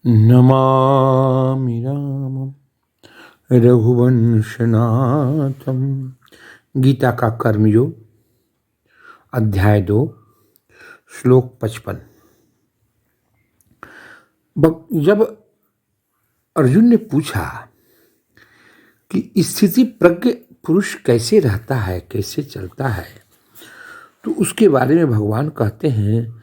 नमामि रामं रघुवंशनाथं। गीता का कर्मयोग, अध्याय 2, श्लोक 55। जब अर्जुन ने पूछा कि स्थिति प्रज्ञ पुरुष कैसे रहता है, कैसे चलता है, तो उसके बारे में भगवान कहते हैं,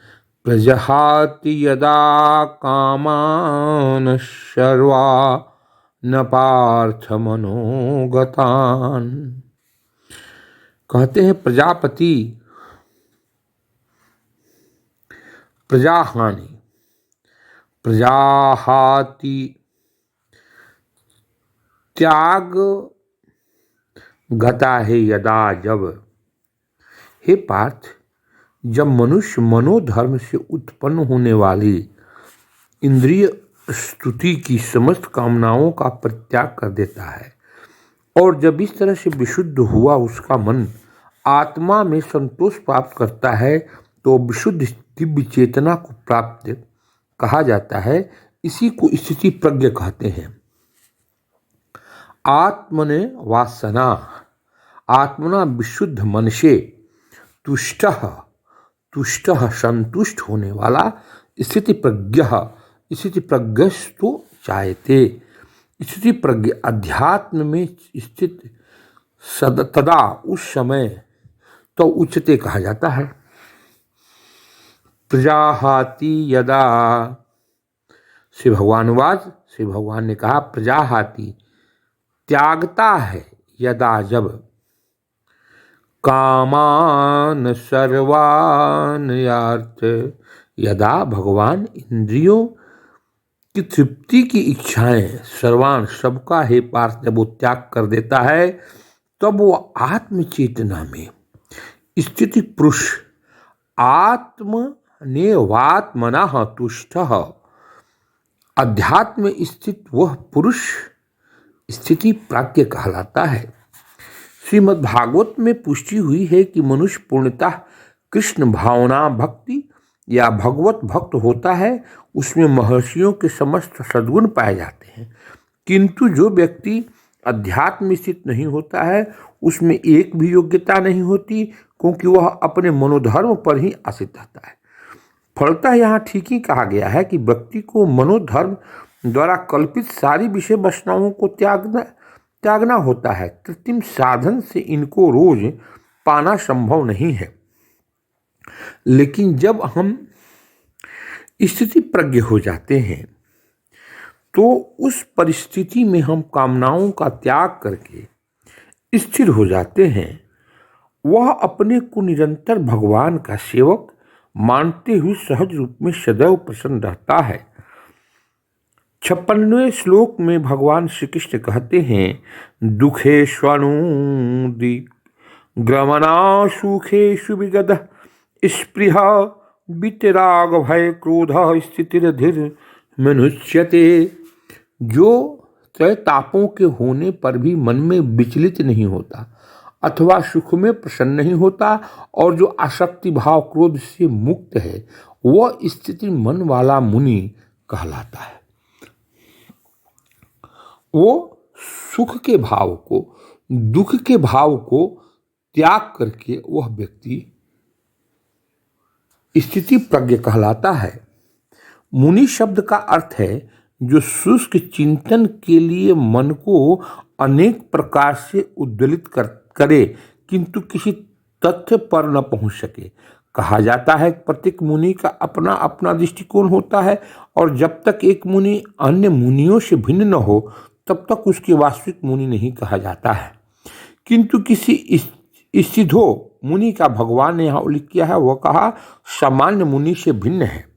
प्रजहाति यदा कामान सर्वा न पार्थ मनोगतान। कहते हैं प्रजापति प्रजाहानि प्रजाहाति त्याग गता है यदा, जब हे पार्थ, जब मनुष्य मनोधर्म से उत्पन्न होने वाली इंद्रिय स्तुति की समस्त कामनाओं का परित्याग कर देता है और जब इस तरह से विशुद्ध हुआ उसका मन आत्मा में संतोष प्राप्त करता है, तो विशुद्ध दिव्य चेतना को प्राप्त कहा जाता है। इसी को स्थिति प्रज्ञ कहते हैं। आत्मने वासना आत्मना विशुद्ध मन से तुष्ट संतुष्ट होने वाला स्थिति प्रज्ञस्तु चाहते। स्थिति प्रज्ञ अध्यात्म में स्थित तदा उस समय तो उच्चते कहा जाता है। प्रजाहाति यदा, श्री भगवान ने कहा, प्रजाहाति त्यागता है यदा, जब कामान सर्वान यार्थ, यदा भगवान इंद्रियों की तृप्ति की इच्छाएं सर्वान सबका हे पार्थ जब वो त्याग कर देता है, तब वो आत्मचेतना में स्थिति पुरुष आत्मनेवात्मना तुष्ट अध्यात्म स्थित वह पुरुष स्थिति प्राज्ञ कहलाता है। श्रीमद् भागवत में पुष्टि हुई है कि मनुष्य पूर्णतः कृष्ण भावना भक्ति या भगवत भक्त होता है, उसमें महर्षियों के समस्त सद्गुण पाए जाते हैं। किंतु जो व्यक्ति अध्यात्म स्थित नहीं होता है, उसमें एक भी योग्यता नहीं होती, क्योंकि वह अपने मनोधर्म पर ही आश्रित रहता है। फलतः यहाँ ठीक ही कहा गया है कि व्यक्ति को मनोधर्म द्वारा कल्पित सारी विषय वासनाओं को त्यागना होता है। कृत्रिम साधन से इनको रोज पाना संभव नहीं है। लेकिन जब हम स्थिति प्रज्ञ हो जाते हैं, तो उस परिस्थिति में हम कामनाओं का त्याग करके स्थिर हो जाते हैं। वह अपने को निरंतर भगवान का सेवक मानते हुए सहज रूप में सदैव प्रसन्न रहता है। 56वें श्लोक में भगवान श्री कृष्ण कहते हैं, दुखेष्वनुदि ग्रमना सुखेषु विगत स्पृहा वितराग भय क्रोध स्थितिरधिर मनुष्यते। जो त्रय तापों के होने पर भी मन में विचलित नहीं होता अथवा सुख में प्रसन्न नहीं होता और जो आसक्ति भाव क्रोध से मुक्त है, वह स्थिति मन वाला मुनि कहलाता है। वो सुख के भाव को, दुख के भाव को त्याग करके वह व्यक्ति स्थिति प्रज्ञ कहलाता है। मुनि शब्द का अर्थ है जो शुष्क चिंतन के लिए मन को अनेक प्रकार से उद्वेलित करे किंतु किसी तथ्य पर न पहुंच सके। कहा जाता है प्रत्येक मुनि का अपना अपना दृष्टिकोण होता है और जब तक एक मुनि अन्य मुनियों से भिन्न न हो तब तक उसके वास्तविक मुनि नहीं कहा जाता है। किंतु किसी सिद्धो मुनि का भगवान ने यहाँ उल्लेख किया है, वह कहा सामान्य मुनि से भिन्न है।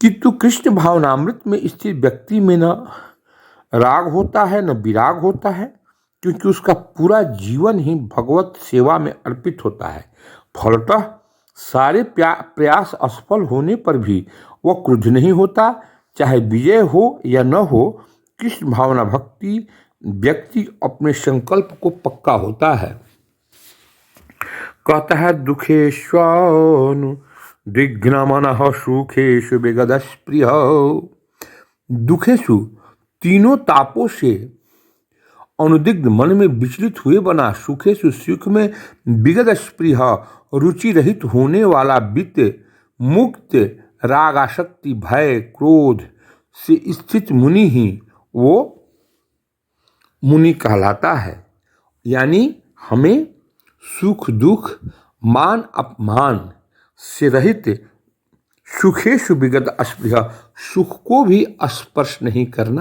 किंतु कृष्ण भावनामृत में स्थित व्यक्ति में न राग होता है न विराग होता है, क्योंकि उसका पूरा जीवन ही भगवत सेवा में अर्पित होता है। फलतः सारे प्रयास असफल होने पर भी वह क्रुद्ध नहीं होता, चाहे विजय हो या न हो। कृष्ण भावना भक्ति व्यक्ति अपने संकल्प को पक्का होता है। कहता है, दुखेष्वनु दिग्नमनः सुखेषु विगतस्पृहः दुखेषु तीनों तापों से अनुदिग्ध मन में विचलित हुए बना, सुखेषु सुख में विगत स्पृह रुचि रहित होने वाला वित्त, मुक्त रागासक्ति भय क्रोध से स्थित मुनि ही वो मुनि कहलाता है। यानी हमें सुख दुख मान अपमान से रहित सुखेषु विगत स्पृह, सुख को भी स्पर्श नहीं करना।